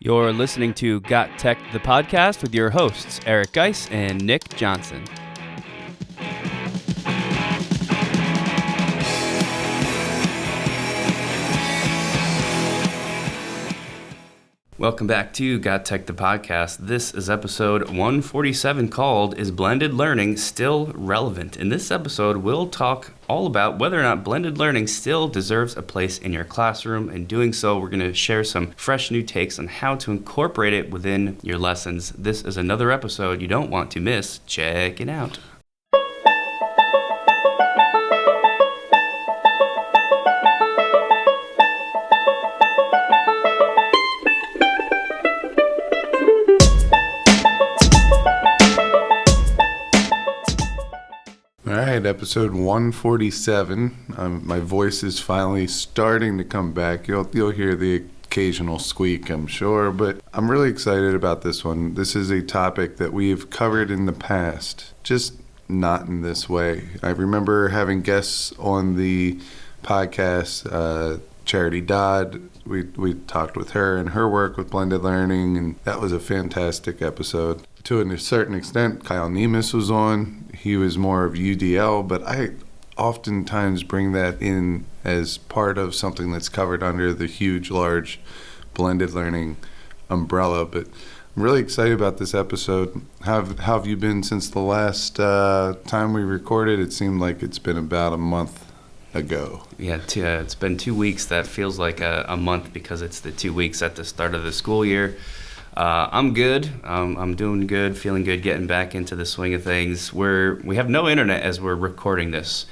You're listening to GotTechED the Podcast with your hosts, Eric Geis and Nick Johnson. Welcome back to GotTechED the Podcast. This is episode 147 called Is Blended Learning Still Relevant? In this episode, we'll talk all about whether or not blended learning still deserves a place in your classroom. In doing so, we're going to share some fresh new takes on how to incorporate it within your lessons. This is another episode you don't want to miss. Check it out. Episode 147. My voice is finally starting to come back. You'll hear the occasional squeak, I'm sure, but I'm really excited about this one. This is a topic that we've covered in the past, just not in this way. I remember having guests on the podcast, Charity Dodd. We talked with her and her work with blended learning, and that was a fantastic episode. To a certain extent, Kyle Nemus was on. He was more of UDL, but I oftentimes bring that in as part of something that's covered under the huge, large blended learning umbrella. But I'm really excited about this episode. How have you been since the last time we recorded? It seemed like it's been about a month ago. Yeah, it's been 2 weeks. That feels like a month because it's the 2 weeks at the start of the school year. I'm good. I'm doing good, feeling good, getting back into the swing of things. We have no internet as we're recording this,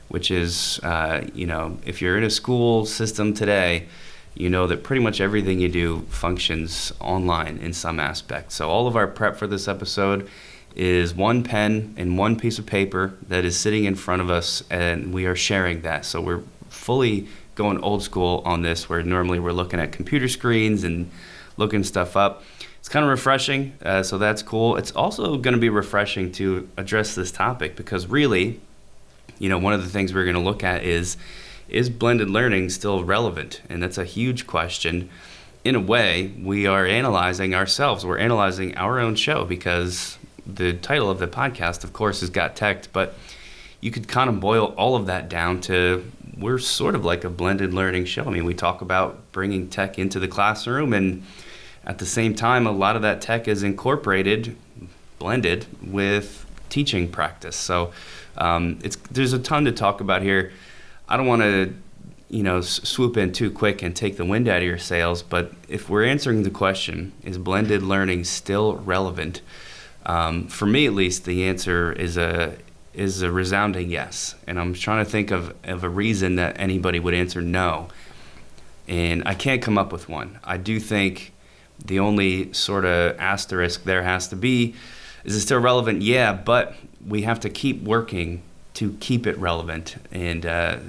which is, if you're in a school system today, you know that pretty much everything you do functions online in some aspect. So all of our prep for this episode is one pen and one piece of paper that is sitting in front of us, and we are sharing that. So we're fully going old school on this, where normally we're looking at computer screens and looking stuff up. It's kind of refreshing, so that's cool. It's also going to be refreshing to address this topic because really, one of the things we're going to look at is blended learning still relevant? And that's a huge question. In a way, we are analyzing ourselves. We're analyzing our own show because the title of the podcast, of course, is GotTechED, but you could kind of boil all of that down to we're sort of like a blended learning show. I mean, we talk about bringing tech into the classroom, and at the same time, a lot of that tech is blended with teaching practice. So there's a ton to talk about here. I don't want to, swoop in too quick and take the wind out of your sails, but if we're answering the question, is blended learning still relevant? For me, at least, the answer is a resounding yes. And I'm trying to think of a reason that anybody would answer no. And I can't come up with one. I do think the only sort of asterisk there has to be, is it still relevant? Yeah, but we have to keep working to keep it relevant and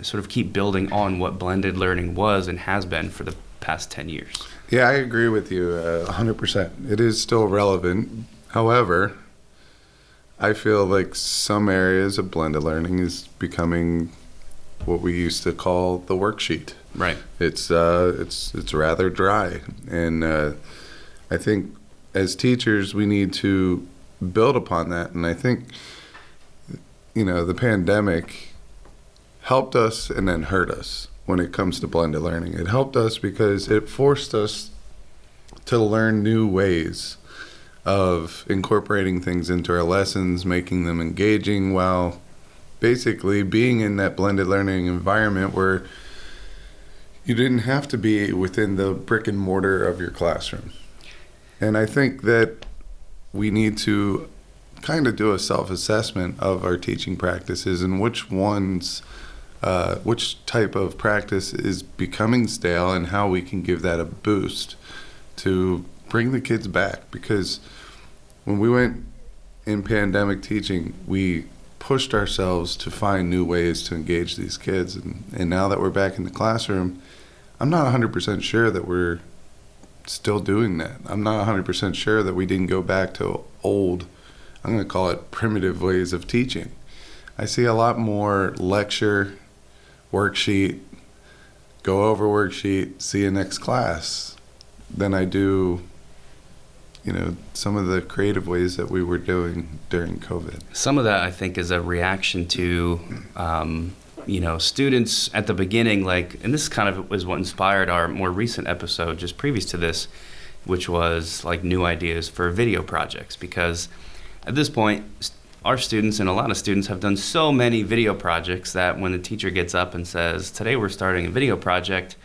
sort of keep building on what blended learning was and has been for the past 10 years. Yeah, I agree with you 100%. It is still relevant. However, I feel like some areas of blended learning is becoming what we used to call the worksheet. Right. It's rather dry, and I think as teachers we need to build upon that. And I think the pandemic helped us and then hurt us when it comes to blended learning. It helped us because it forced us to learn new ways of incorporating things into our lessons, making them engaging, while basically being in that blended learning environment where you didn't have to be within the brick and mortar of your classroom. And I think that we need to kind of do a self-assessment of our teaching practices and which type of practice is becoming stale and how we can give that a boost to bring the kids back. Because when we went in pandemic teaching, we pushed ourselves to find new ways to engage these kids. And now that we're back in the classroom, I'm not 100% sure that we're still doing that. I'm not 100% sure that we didn't go back to old, I'm going to call it primitive ways of teaching. I see a lot more lecture, worksheet, go over worksheet, see you next class. than I do, some of the creative ways that we were doing during COVID. Some of that, I think, is a reaction to, students at the beginning, and this kind of was what inspired our more recent episode just previous to this, which was like new ideas for video projects. Because at this point, our students and a lot of students have done so many video projects that when the teacher gets up and says, today we're starting a video project,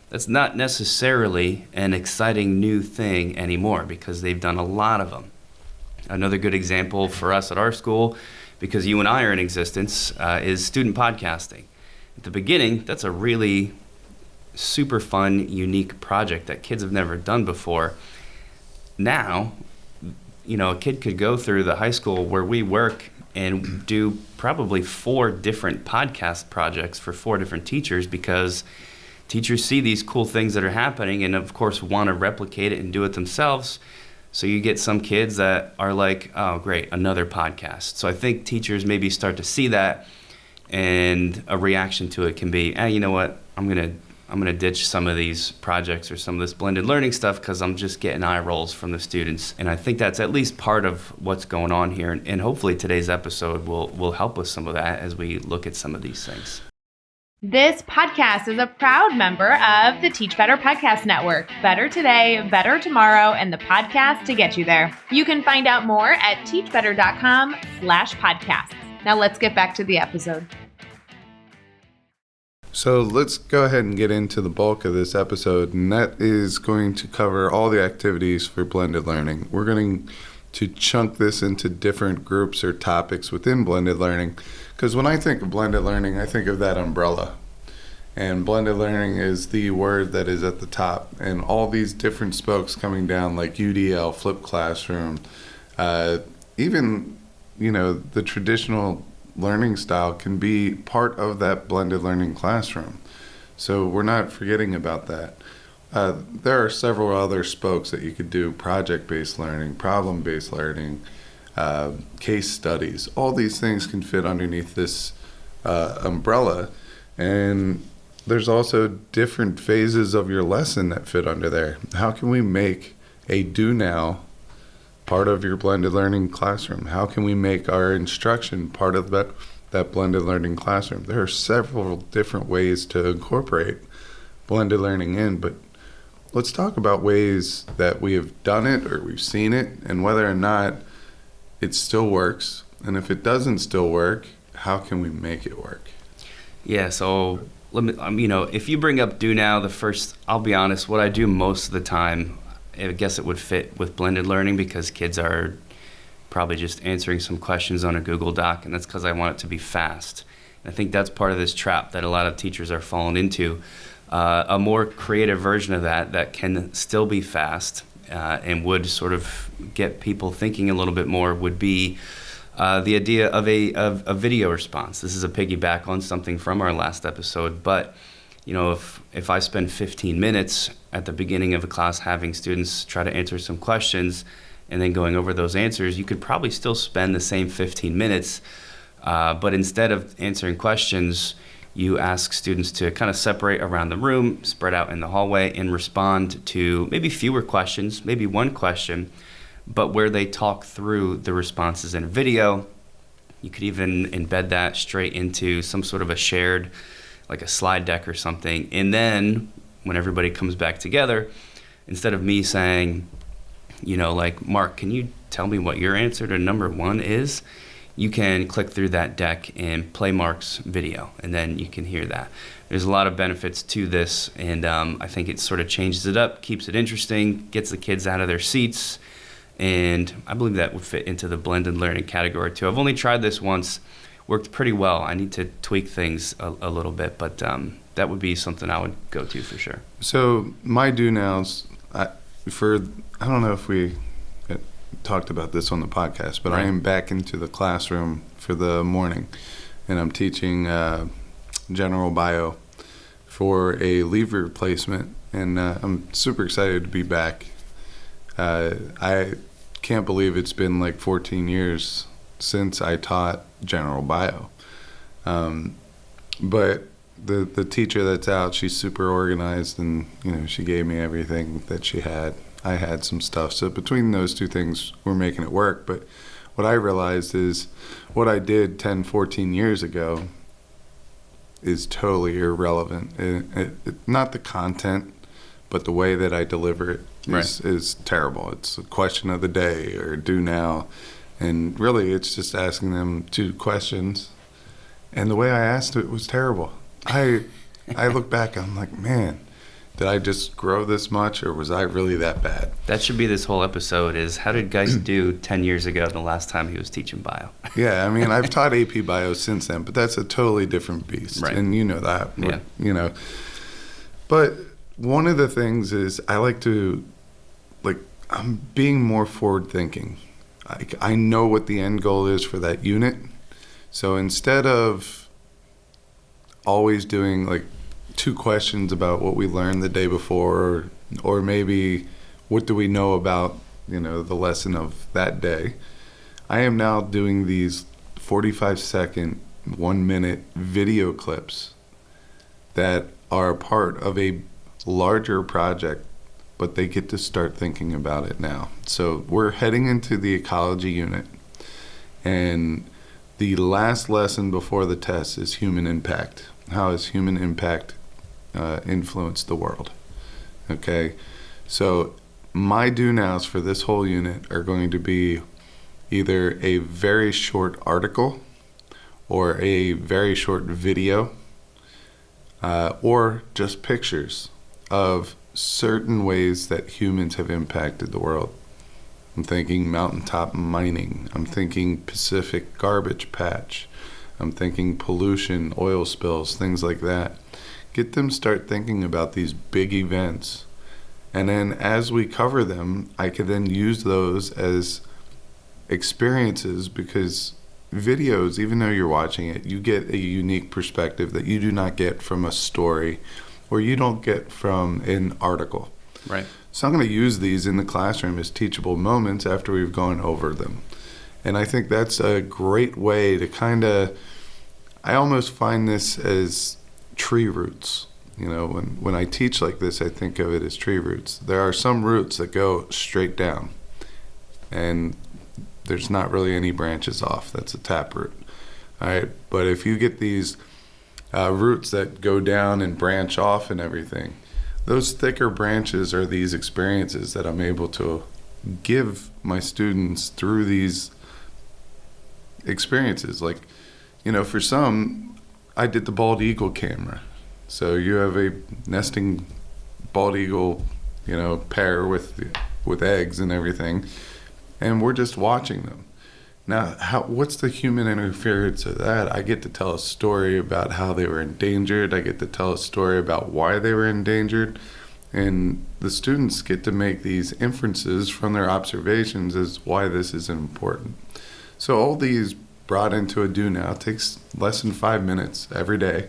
that's not necessarily an exciting new thing anymore because they've done a lot of them. Another good example for us at our school, because you and I are in existence, is student podcasting. At the beginning, that's a really super fun, unique project that kids have never done before. Now, a kid could go through the high school where we work and do probably 4 different podcast projects for 4 different teachers because teachers see these cool things that are happening and, of course, want to replicate it and do it themselves. So you get some kids that are like, oh, great, another podcast. So I think teachers maybe start to see that, and a reaction to it can be, you know what, I'm gonna ditch some of these projects or some of this blended learning stuff because I'm just getting eye rolls from the students. And I think that's at least part of what's going on here. And hopefully today's episode will help with some of that as we look at some of these things. This podcast is a proud member of the Teach Better Podcast Network. Better today, better tomorrow, and the podcast to get you there. You can find out more at teachbetter.com/podcasts. Now let's get back to the episode. So let's go ahead and get into the bulk of this episode, and that is going to cover all the activities for blended learning. We're going to chunk this into different groups or topics within blended learning, because when I think of blended learning, I think of that umbrella. And blended learning is the word that is at the top, and all these different spokes coming down like UDL, flipped classroom, even, the traditional learning style can be part of that blended learning classroom. So we're not forgetting about that. There are several other spokes that you could do: project-based learning, problem-based learning, case studies. All these things can fit underneath this umbrella. And there's also different phases of your lesson that fit under there. How can we make a do now part of your blended learning classroom? How can we make our instruction part of that blended learning classroom? There are several different ways to incorporate blended learning in, but let's talk about ways that we have done it or we've seen it and whether or not it still works. And if it doesn't still work, how can we make it work? Yeah, so if you bring up do now, I'll be honest, what I do most of the time, I guess it would fit with blended learning because kids are probably just answering some questions on a Google Doc, and that's because I want it to be fast. And I think that's part of this trap that a lot of teachers are falling into. A more creative version of that can still be fast and would sort of get people thinking a little bit more would be the idea of a video response. This is a piggyback on something from our last episode, but if I spend 15 minutes at the beginning of a class having students try to answer some questions and then going over those answers, you could probably still spend the same 15 minutes, but instead of answering questions, you ask students to kind of separate around the room, spread out in the hallway, and respond to maybe fewer questions, maybe one question, but where they talk through the responses in a video. You could even embed that straight into some sort of a shared, like a slide deck or something. And then when everybody comes back together, instead of me saying, Mark, can you tell me what your answer to number 1 is? You can click through that deck and play Mark's video, and then you can hear that. There's a lot of benefits to this, and I think it sort of changes it up, keeps it interesting, gets the kids out of their seats, and I believe that would fit into the blended learning category too. I've only tried this once, worked pretty well. I need to tweak things a little bit, but that would be something I would go to for sure. So my do nows, I don't know if we talked about this on the podcast, but right. I am back into the classroom for the morning, and I'm teaching general bio for a leave replacement, and I'm super excited to be back. I can't believe it's been like 14 years since I taught general bio. But the teacher that's out, she's super organized, and she gave me everything that she had. I had some stuff, so between those two things, we're making it work. But what I realized is what I did 10, 14 years ago is totally irrelevant. Not the content, but the way that I deliver it is terrible. It's a question of the day or do now. And really, it's just asking them 2 questions. And the way I asked it was terrible. I look back, I'm like, man, did I just grow this much, or was I really that bad? That should be this whole episode, is how did Geist do 10 years ago the last time he was teaching bio? Yeah, I mean, I've taught AP Bio since then, but that's a totally different beast. Right. And you know that. Yeah. But one of the things is I like to, I'm being more forward thinking. I know what the end goal is for that unit. So instead of always doing 2 questions about what we learned the day before, or maybe what do we know about, the lesson of that day, I am now doing these 45-second, 1-minute video clips that are part of a larger project, but they get to start thinking about it now. So we're heading into the ecology unit, and the last lesson before the test is human impact. How has human impact influenced the world? Okay, so my do-nows for this whole unit are going to be either a very short article or a very short video, or just pictures of certain ways that humans have impacted the world. I'm thinking mountaintop mining. I'm thinking Pacific garbage patch. I'm thinking pollution, oil spills, things like that. Get them start thinking about these big events. And then as we cover them, I can then use those as experiences, because videos, even though you're watching it, you get a unique perspective that you do not get from a story, or you don't get from an article. Right. So I'm going to use these in the classroom as teachable moments after we've gone over them. And I think that's a great way to I almost find this as tree roots. When I teach like this, I think of it as tree roots. There are some roots that go straight down, and there's not really any branches off. That's a taproot. All right. But if you get these roots that go down and branch off and everything, those thicker branches are these experiences that I'm able to give my students through these experiences. For some, I did the bald eagle camera. So you have a nesting bald eagle, pair with eggs and everything, and we're just watching them. Now, what's the human interference of that? I get to tell a story about how they were endangered. I get to tell a story about why they were endangered. And the students get to make these inferences from their observations as why this is important. So all these brought into a do now takes less than 5 minutes every day.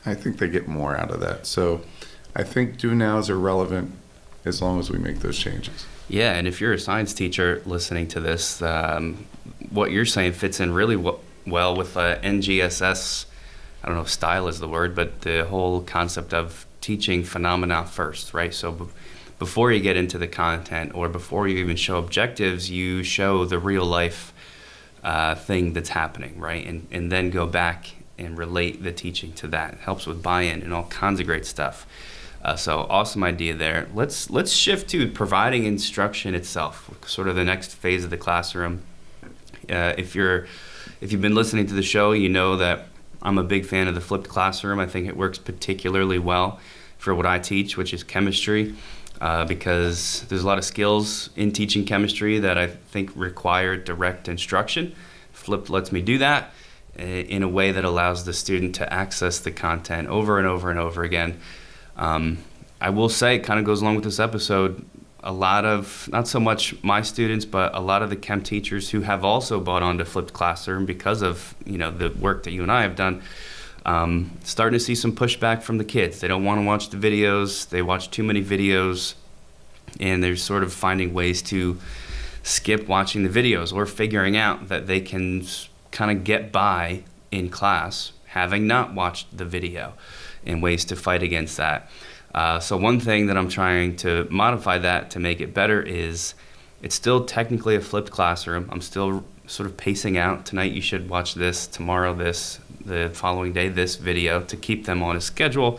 I think they get more out of that. So I think do nows are relevant as long as we make those changes. Yeah, and if you're a science teacher listening to this, what you're saying fits in really well with NGSS. I don't know if style is the word, but the whole concept of teaching phenomena first, right? So before you get into the content, or before you even show objectives, you show the real life thing that's happening, right? And then go back and relate the teaching to that. It helps with buy-in and all kinds of great stuff. So awesome idea there. Let's shift to providing instruction itself, sort of the next phase of the classroom. If you've been listening to the show, you know that I'm a big fan of the flipped classroom. I think it works particularly well for what I teach, which is chemistry, because there's a lot of skills in teaching chemistry that I think require direct instruction. Flipped lets me do that in a way that allows the student to access the content over and over and over again. I will say, it kind of goes along with this episode, a lot of, not so much my students, but a lot of the chem teachers who have also bought onto flipped classroom because of, the work that you and I have done, starting to see some pushback from the kids. They don't want to watch the videos. They watch too many videos, and they're sort of finding ways to skip watching the videos, or figuring out that they can kind of get by in class having not watched the video. and ways to fight against that. So one thing that I'm trying to modify that to make it better is it's still technically a flipped classroom. I'm still sort of pacing out. Tonight you should watch this, tomorrow this, the following day this video, to keep them on a schedule.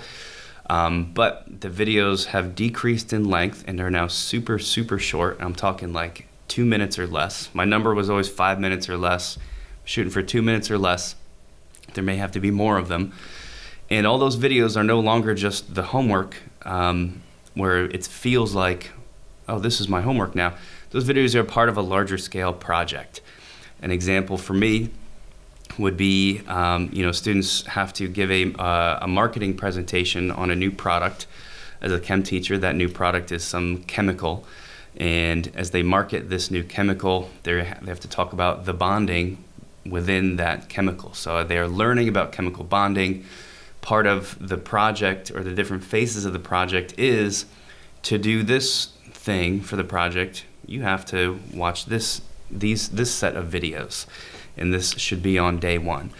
But the videos have decreased in length and are now super, super short. I'm talking like 2 minutes or less. My number was always 5 minutes or less. Shooting for 2 minutes or less. There may have to be more of them. And all those videos are no longer just the homework, where it feels like, oh, this is my homework now. Those videos are part of a larger scale project. An example for me would be, students have to give a marketing presentation on a new product. As a chem teacher, that new product is some chemical. And as they market this new chemical, they have to talk about the bonding within that chemical. So they are learning about chemical bonding. Part of the project, or the different phases of the project, is to do this thing for the project. You have to watch this set of videos, and this should be on day one.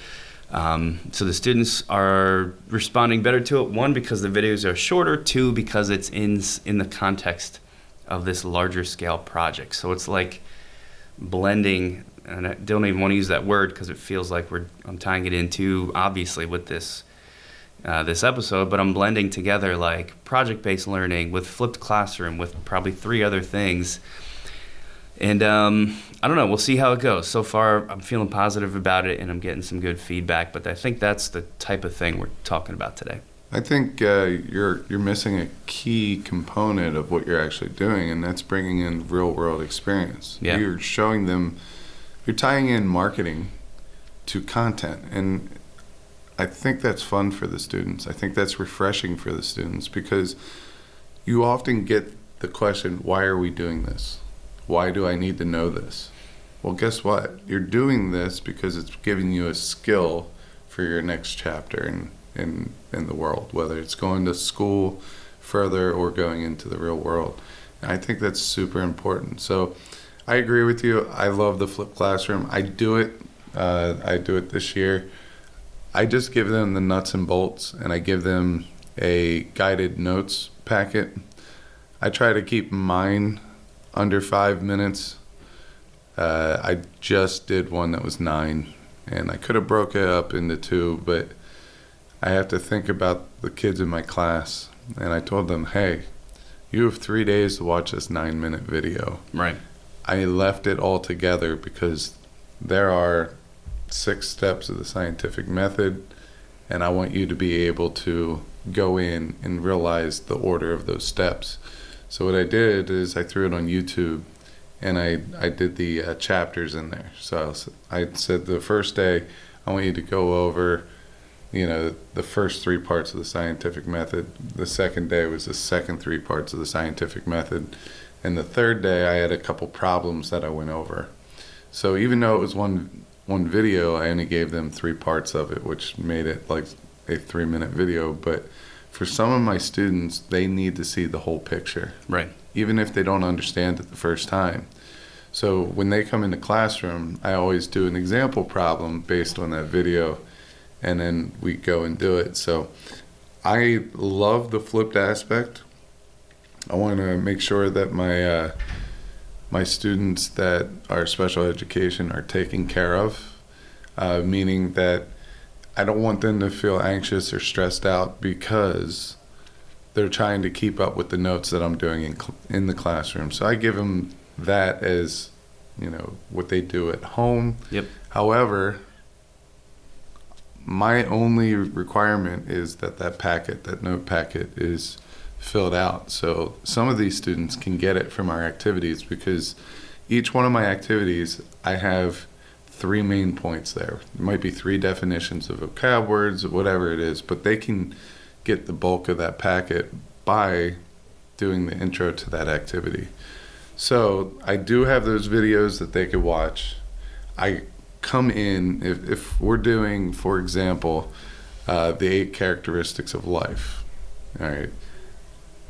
So the students are responding better to it. One, because the videos are shorter. Two, because it's in the context of this larger scale project. So it's like blending, and I don't even want to use that word because it feels like I'm tying it in too obviously with this episode, but I'm blending together like project-based learning with flipped classroom with probably 3 other things. And I don't know, we'll see how it goes. So far, I'm feeling positive about it and I'm getting some good feedback, but I think that's the type of thing we're talking about today. I think you're missing a key component of what you're actually doing, and that's bringing in real-world experience. Yeah. You're showing them, you're tying in marketing to content, and I think that's fun for the students. I think that's refreshing for the students, because you often get the question, why are we doing this? Why do I need to know this? Well, guess what? You're doing this because it's giving you a skill for your next chapter in the world, whether it's going to school further or going into the real world. And I think that's super important. So I agree with you. I love the flipped classroom. I do it this year. I just give them the nuts and bolts, and I give them a guided notes packet. I try to keep mine under 5 minutes. I just did one that was 9, and I could have broke it up into 2, but I have to think about the kids in my class. And I told them, hey, you have 3 days to watch this 9-minute video. Right. I left it all together because there are 6 steps of the scientific method, and I want you to be able to go in and realize the order of those steps. So what I did is I threw it on YouTube, and I did the chapters in there. So I said the first day, I want you to go over, the first 3 parts of the scientific method. The second day was the second 3 parts of the scientific method. And the third day, I had a couple problems that I went over. So even though it was one video, I only gave them 3 parts of it, which made it like a 3-minute video. But for some of my students, they need to see the whole picture. Right. Even if they don't understand it the first time. So when they come in the classroom, I always do an example problem based on that video, and then we go and do it. So I love the flipped aspect. I want to make sure that my students that are special education are taken care of, meaning that I don't want them to feel anxious or stressed out because they're trying to keep up with the notes that I'm doing in the classroom. So I give them that as, what they do at home. Yep. However, my only requirement is that note packet is filled out. So some of these students can get it from our activities, because each one of my activities, I have 3 main points there. It might be 3 definitions of vocab words, whatever it is, but they can get the bulk of that packet by doing the intro to that activity. So I do have those videos that they could watch. I come in, if we're doing, for example, the 8 characteristics of life. All right.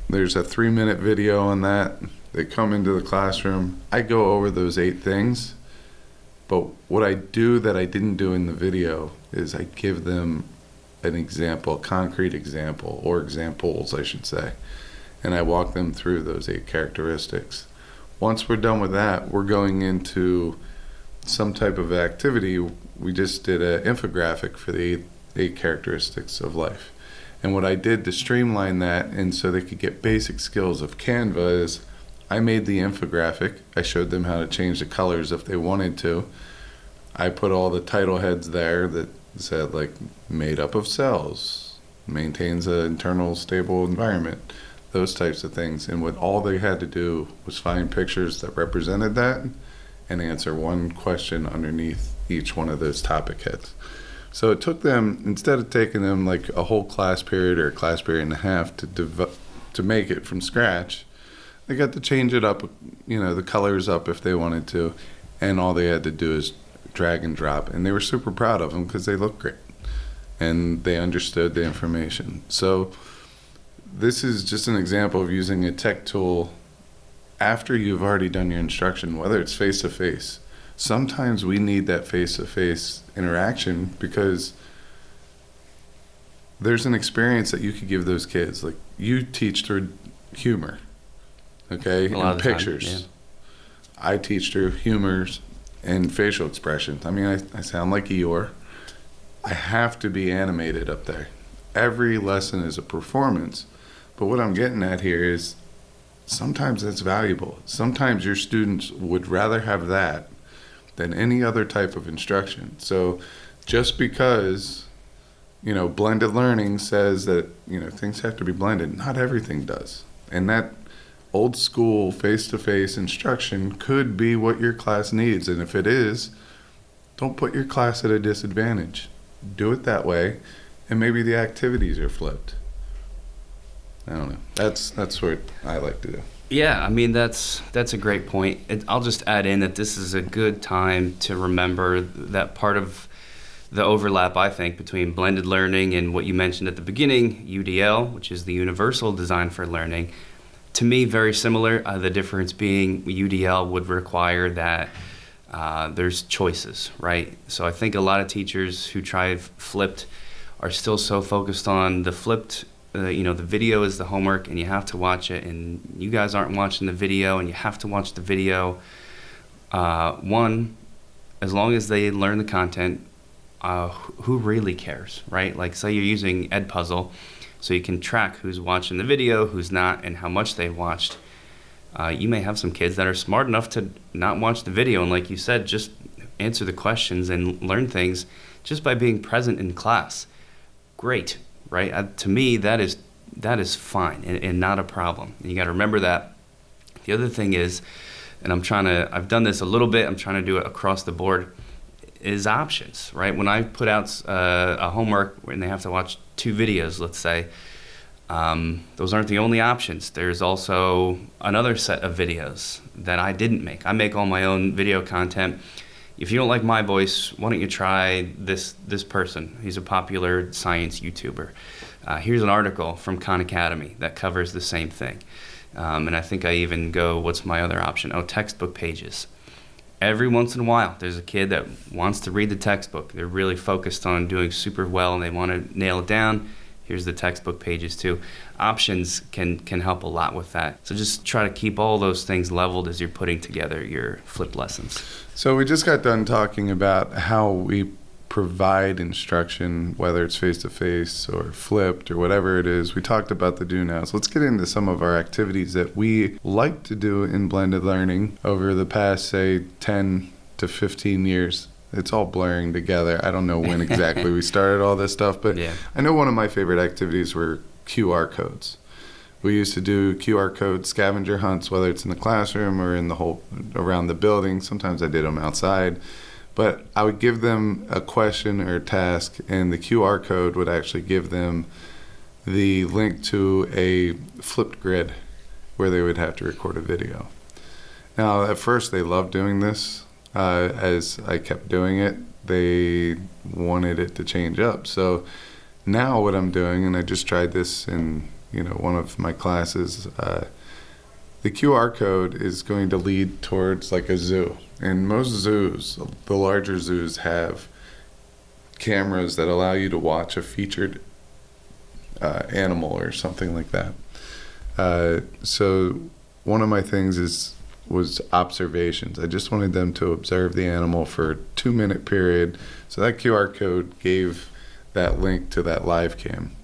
There's a 3-minute video on that. They come into the classroom. I go over those 8 things. But what I do that I didn't do in the video is I give them an example, a concrete example, or examples, I should say. And I walk them through those 8 characteristics. Once we're done with that, we're going into some type of activity. We just did an infographic for the 8 characteristics of life. And what I did to streamline that and so they could get basic skills of Canva is I made the infographic. I showed them how to change the colors if they wanted to. I put all the title heads there that said like made up of cells, maintains an internal stable environment, those types of things. And what all they had to do was find pictures that represented that and answer one question underneath each one of those topic heads. So it took them, instead of taking them like a whole class period or a class period and a half to make it from scratch, they got to change it up, the colors up if they wanted to, and all they had to do is drag and drop. And they were super proud of them because they looked great and they understood the information. So this is just an example of using a tech tool after you've already done your instruction, whether it's face-to-face. Sometimes we need that face-to-face interaction because there's an experience that you could give those kids. Like you teach through humor, okay, and pictures. Time, yeah. I teach through humors and facial expressions. I mean, I sound like Eeyore. I have to be animated up there. Every lesson is a performance. But what I'm getting at here is sometimes that's valuable. Sometimes your students would rather have that than any other type of instruction. So just because, blended learning says that, things have to be blended, not everything does. And that old school face-to-face instruction could be what your class needs. And if it is, don't put your class at a disadvantage. Do it that way, and maybe the activities are flipped. I don't know. That's what I like to do. Yeah, I mean, that's a great point. I'll just add in that this is a good time to remember that part of the overlap, I think, between blended learning and what you mentioned at the beginning, UDL, which is the Universal Design for Learning. To me, very similar. The difference being UDL would require that there's choices, right? So I think a lot of teachers who try flipped are still so focused on the flipped. The video is the homework and you have to watch it, and you guys aren't watching the video and you have to watch the video. One, as long as they learn the content, who really cares, right? Like say you're using Edpuzzle, so you can track who's watching the video, who's not, and how much they watched. You may have some kids that are smart enough to not watch the video, and like you said, just answer the questions and learn things just by being present in class. Great. Right? To me, that is fine and not a problem. And you got to remember that. The other thing is, and I've done this a little bit, I'm trying to do it across the board, is options, right? When I put out a homework and they have to watch 2 videos, let's say, those aren't the only options. There's also another set of videos that I didn't make. I make all my own video content. If you don't like my voice, why don't you try this person? He's a popular science YouTuber. Here's an article from Khan Academy that covers the same thing. And I think I even go, what's my other option? Textbook pages. Every once in a while, there's a kid that wants to read the textbook. They're really focused on doing super well and they want to nail it down. Here's the textbook pages too. Options can help a lot with that. So just try to keep all those things leveled as you're putting together your flipped lessons. So we just got done talking about how we provide instruction, whether it's face-to-face or flipped or whatever it is. We talked about the do-nows. Let's get into some of our activities that we like to do in blended learning over the past, say, 10 to 15 years. It's all blurring together. I don't know when exactly we started all this stuff, but yeah. I know one of my favorite activities were QR codes. We used to do QR code scavenger hunts, whether it's in the classroom or in the whole around the building. Sometimes I did them outside, but I would give them a question or a task, and the QR code would actually give them the link to a flipped grid where they would have to record a video. Now, at first, they loved doing this. As I kept doing it, they wanted it to change up. So now what I'm doing, and I just tried this in one of my classes, the QR code is going to lead towards like a zoo. And most zoos, the larger zoos, have cameras that allow you to watch a featured animal or something like that. So one of my things was observations. I just wanted them to observe the animal for a 2-minute period. So that QR code gave that link to that live cam.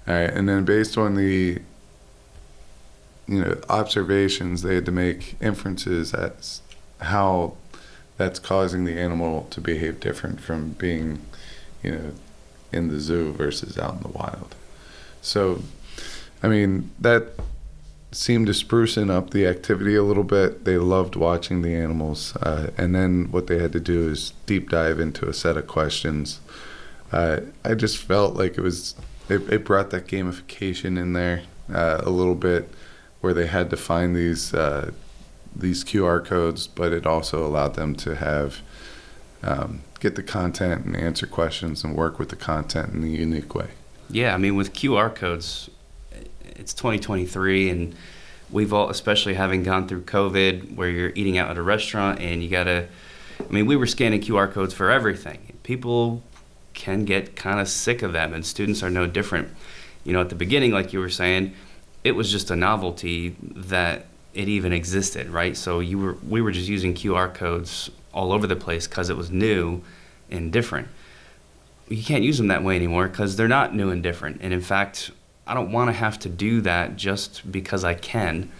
All right, and then based on the observations, they had to make inferences as how that's causing the animal to behave different from being, in the zoo versus out in the wild. So, I mean, that seemed to sprucing up the activity a little bit. They loved watching the animals. And then what they had to do is deep dive into a set of questions. I just felt like it brought that gamification in there a little bit, where they had to find these QR codes, but it also allowed them to have get the content and answer questions and work with the content in a unique way. Yeah, I mean, with QR codes, it's 2023, and we've all, especially having gone through COVID, where you're eating out at a restaurant and we were scanning QR codes for everything. People can get kind of sick of them, and students are no different. At the beginning, like you were saying, it was just a novelty that it even existed, right? So we were just using QR codes all over the place because it was new and different. You can't use them that way anymore because they're not new and different. And in fact, I don't want to have to do that just because I can.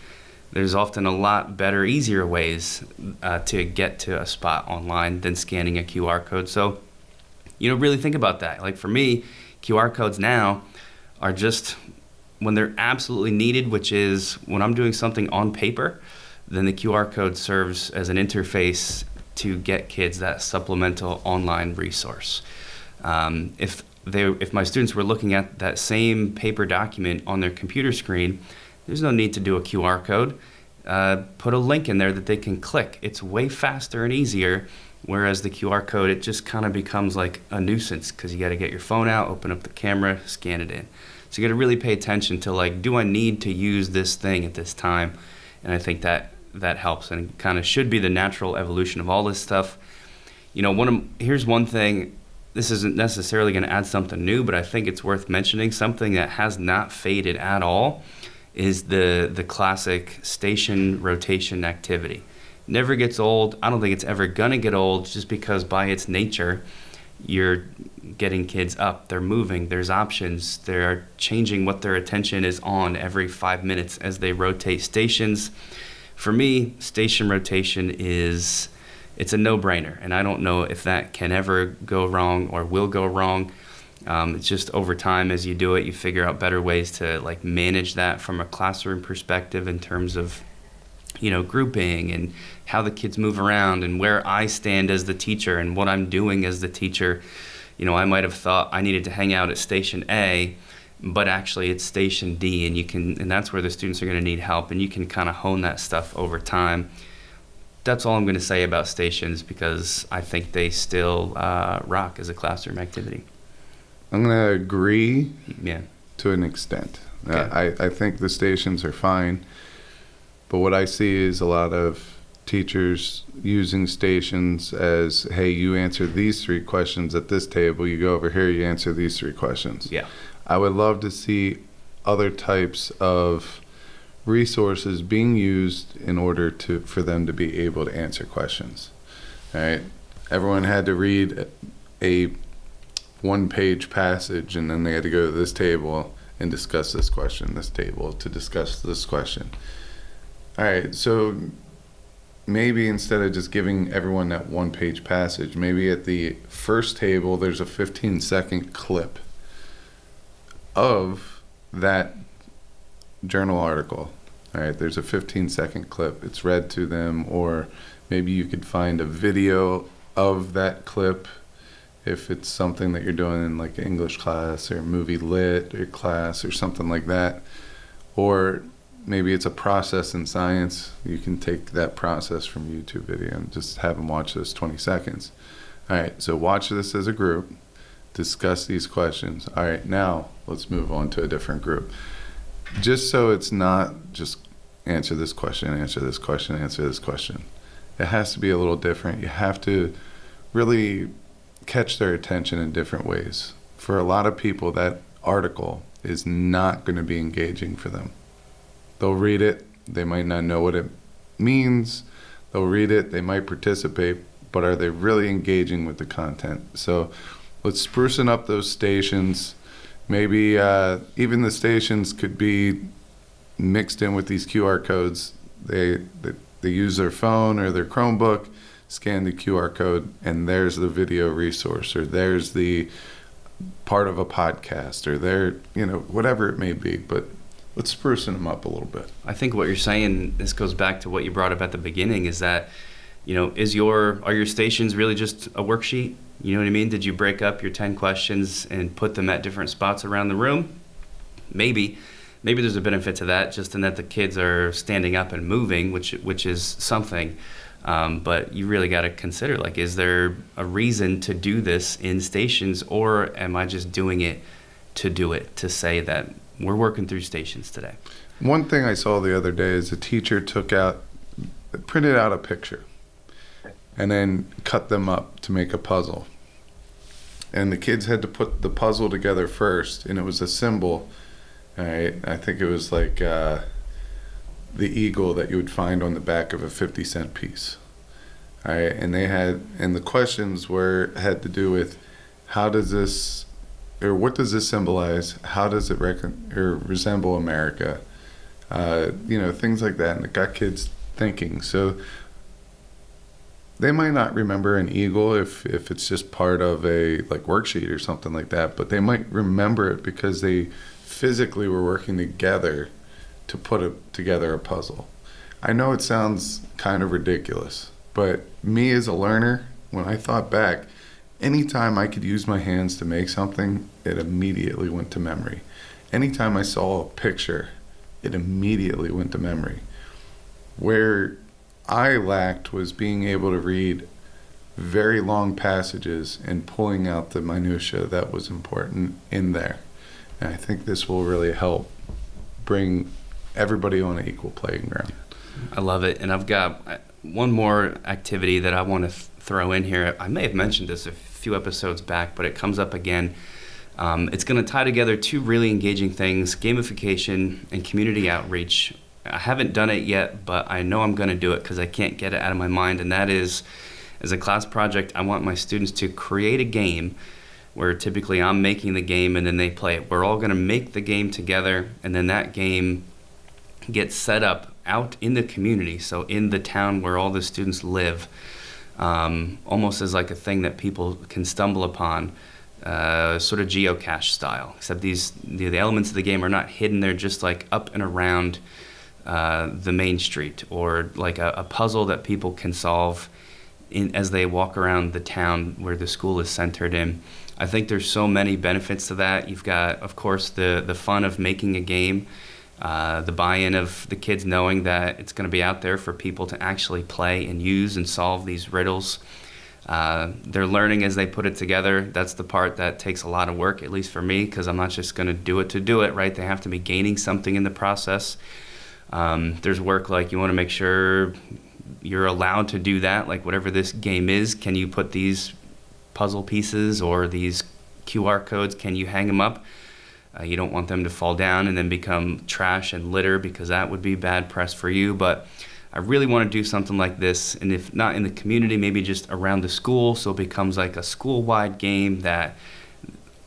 There's often a lot better, easier ways to get to a spot online than scanning a QR code. So, really think about that. Like for me, QR codes now are just when they're absolutely needed, which is when I'm doing something on paper, then the QR code serves as an interface to get kids that supplemental online resource. If my students were looking at that same paper document on their computer screen, there's no need to do a QR code. Put a link in there that they can click. It's way faster and easier, whereas the QR code, it just kind of becomes like a nuisance because you got to get your phone out, open up the camera, scan it in. So you got to really pay attention to do I need to use this thing at this time? And I think that helps, and kind of should be the natural evolution of all this stuff. Here's one thing. This isn't necessarily going to add something new, but I think it's worth mentioning. Something that has not faded at all is the classic station rotation activity. Never gets old. I don't think it's ever going to get old, just because by its nature, you're getting kids up, they're moving, there's options, they're changing what their attention is on every 5 minutes as they rotate stations. For me, station rotation it's a no-brainer, and I don't know if that can ever go wrong or will go wrong. It's just over time, as you do it, you figure out better ways to manage that from a classroom perspective in terms of grouping and how the kids move around and where I stand as the teacher and what I'm doing as the teacher. I might have thought I needed to hang out at station A, but actually it's station D, and that's where the students are going to need help, and you can kind of hone that stuff over time. That's all I'm going to say about stations, because I think they still rock as a classroom activity. I'm going to agree Yeah. to an extent. Okay. I think the stations are fine, but what I see is a lot of teachers using stations as, hey, you answer these 3 questions at this table, you go over here, you answer these 3 questions. Yeah. I would love to see other types of resources being used in order for them to be able to answer questions. All right. Everyone had to read a 1-page passage, and then they had to go to this table and discuss this question, this table to discuss this question. All right, so maybe instead of just giving everyone that 1-page passage, maybe at the first table there's a 15-second clip of that journal article. All right, there's a 15-second clip. It's read to them, or maybe you could find a video of that clip if it's something that you're doing in like English class or movie lit or class or something like that. Or maybe it's a process in science. You can take that process from YouTube video and just have them watch those 20 seconds. All right, so watch this as a group, discuss these questions. All right, now let's move on to a different group. Just so it's not just answer this question, answer this question, answer this question. It has to be a little different. You have to really catch their attention in different ways. For a lot of people, that article is not going to be engaging for them. They'll read it, they might not know what it means, they'll read it, they might participate, but are they really engaging with the content? So let's sprucing up those stations. Maybe even the stations could be mixed in with these QR codes. They use their phone or their Chromebook, scan the QR code, and there's the video resource, or there's the part of a podcast, or there, whatever it may be. But let's sprucing them up a little bit. I think what you're saying, this goes back to what you brought up at the beginning, is that, are your stations really just a worksheet? You know what I mean? Did you break up your 10 questions and put them at different spots around the room? Maybe there's a benefit to that, just in that the kids are standing up and moving, which is something. But you really got to consider, is there a reason to do this in stations, or am I just doing it, to say that we're working through stations today? One thing I saw the other day is a teacher printed out a picture and then cut them up to make a puzzle. And the kids had to put the puzzle together first, and it was a symbol. All right, I think it was like the eagle that you would find on the back of a 50-cent piece. All right, and the questions had to do with what does this symbolize? How does it resemble America? Things like that, and it got kids thinking. So they might not remember an eagle if it's just part of a worksheet or something like that, but they might remember it because they physically were working together to put together a puzzle. I know it sounds kind of ridiculous, but me as a learner, when I thought back, anytime I could use my hands to make something, it immediately went to memory. Anytime I saw a picture, it immediately went to memory. Where I lacked was being able to read very long passages and pulling out the minutia that was important in there. And I think this will really help bring everybody on an equal playing ground. I love it. And I've got one more activity that I want to throw in here. I may have mentioned this a few episodes back, but it comes up again. It's going to tie together two really engaging things: gamification and community outreach. I haven't done it yet, but I know I'm going to do it because I can't get it out of my mind. And that is, as a class project, I want my students to create a game where typically I'm making the game and then they play it. We're all going to make the game together, and then that game gets set up out in the community, so in the town where all the students live, almost as like a thing that people can stumble upon, sort of geocache style, except the elements of the game are not hidden. They're just up and around the main street, or a puzzle that people can solve as they walk around the town where the school is centered in. I think there's so many benefits to that. You've got, of course, the fun of making a game, the buy-in of the kids knowing that it's going to be out there for people to actually play and use and solve these riddles. They're learning as they put it together. That's the part that takes a lot of work, at least for me, because I'm not just going to do it, right? They have to be gaining something in the process. There's work you want to make sure you're allowed to do that, whatever this game is. Can you put these puzzle pieces or these QR codes, can you hang them up? You don't want them to fall down and then become trash and litter, because that would be bad press for you. But I really want to do something like this, and if not in the community, maybe just around the school, so it becomes a school-wide game that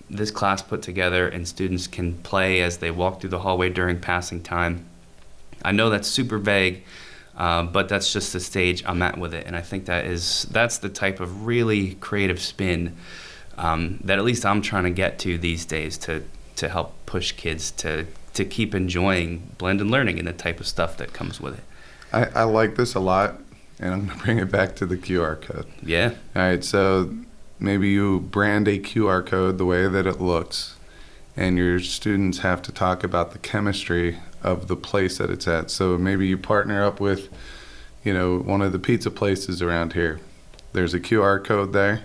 this class put together and students can play as they walk through the hallway during passing time. I know that's super vague, but that's just the stage I'm at with it, and I think that's the type of really creative spin that at least I'm trying to get to these days to help push kids to keep enjoying blended learning and the type of stuff that comes with it. I like this a lot, and I'm going to bring it back to the QR code. Yeah. All right, so maybe you brand a QR code the way that it looks, and your students have to talk about the chemistry of the place that it's at. So maybe you partner up with, one of the pizza places around here. There's a QR code there.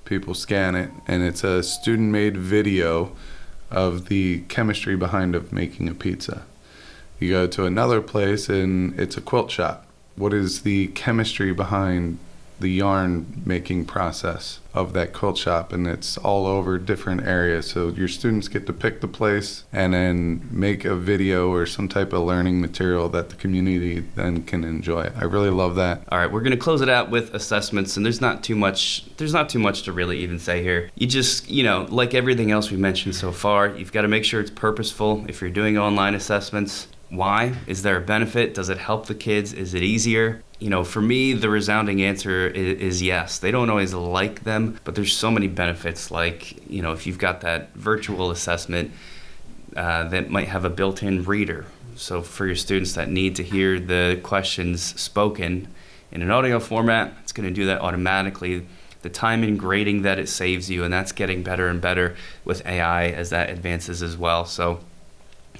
People scan it, and it's a student-made video of the chemistry behind making a pizza. You go to another place and it's a quilt shop. What is the chemistry behind the yarn making process of that quilt shop, and it's all over different areas. So your students get to pick the place and then make a video or some type of learning material that the community then can enjoy. I really love that. All right, we're going to close it out with assessments, and there's not too much to really even say here. You just, like everything else we mentioned so far, you've got to make sure it's purposeful if you're doing online assessments. Why? Is there a benefit? Does it help the kids? Is it easier? For me, the resounding answer is yes. They don't always like them, but there's so many benefits. Like, if you've got that virtual assessment that might have a built-in reader. So for your students that need to hear the questions spoken in an audio format, it's going to do that automatically. The time in grading that it saves you, and that's getting better and better with AI as that advances as well. So,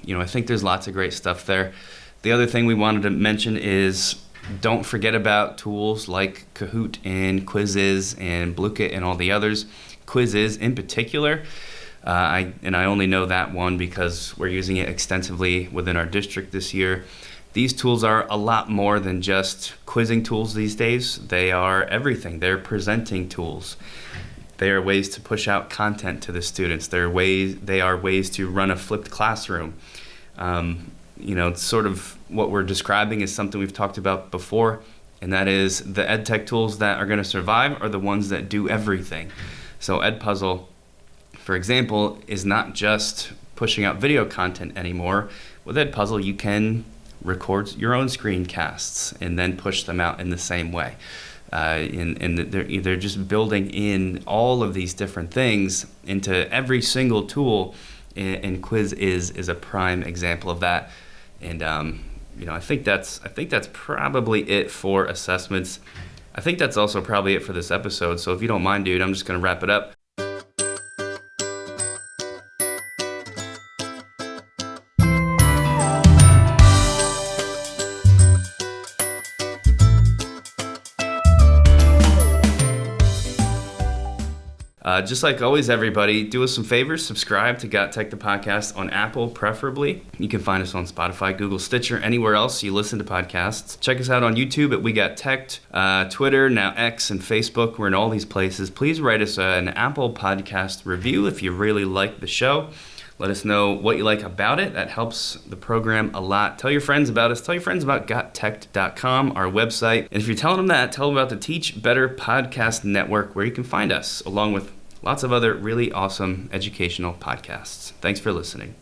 I think there's lots of great stuff there. The other thing we wanted to mention is don't forget about tools like Kahoot and Quizzes and Blukit and all the others. Quizzes in particular, I only know that one because we're using it extensively within our district this year. These tools are a lot more than just quizzing tools these days. They are everything. They're presenting tools. They are ways to push out content to the students. They are ways to run a flipped classroom. Sort of what we're describing is something we've talked about before, and that is the EdTech tools that are going to survive are the ones that do everything. So Edpuzzle, for example, is not just pushing out video content anymore. With Edpuzzle, you can record your own screencasts and then push them out in the same way. And they're just building in all of these different things into every single tool, and Quiz is a prime example of that. And I think that's probably it for assessments. I think that's also probably it for this episode. So if you don't mind, dude, I'm just going to wrap it up. Just like always, everybody, do us some favors. Subscribe to GotTech the Podcast on Apple, preferably. You can find us on Spotify, Google, Stitcher, anywhere else you listen to podcasts. Check us out on YouTube at We Got Teched, Twitter, now X, and Facebook. We're in all these places. Please write us an Apple Podcast review if you really like the show. Let us know what you like about it. That helps the program a lot. Tell your friends about us. Tell your friends about GotTechED.com, our website. And if you're telling them that, tell them about the Teach Better Podcast Network, where you can find us, along with lots of other really awesome educational podcasts. Thanks for listening.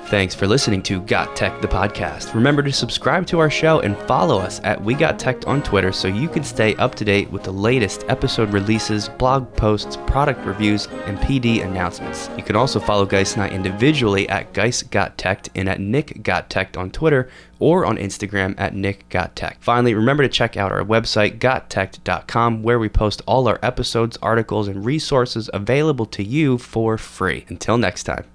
Thanks for listening to GotTech the Podcast. Remember to subscribe to our show and follow us at We Got Teched on Twitter so you can stay up to date with the latest episode releases, blog posts, product reviews, and PD announcements. You can also follow Geis and I individually at Geis Got Teched and at Nick Got Teched on Twitter or on Instagram at Nick Got Tech. Finally, remember to check out our website, GotTechED.com, where we post all our episodes, articles, and resources available to you for free. Until next time.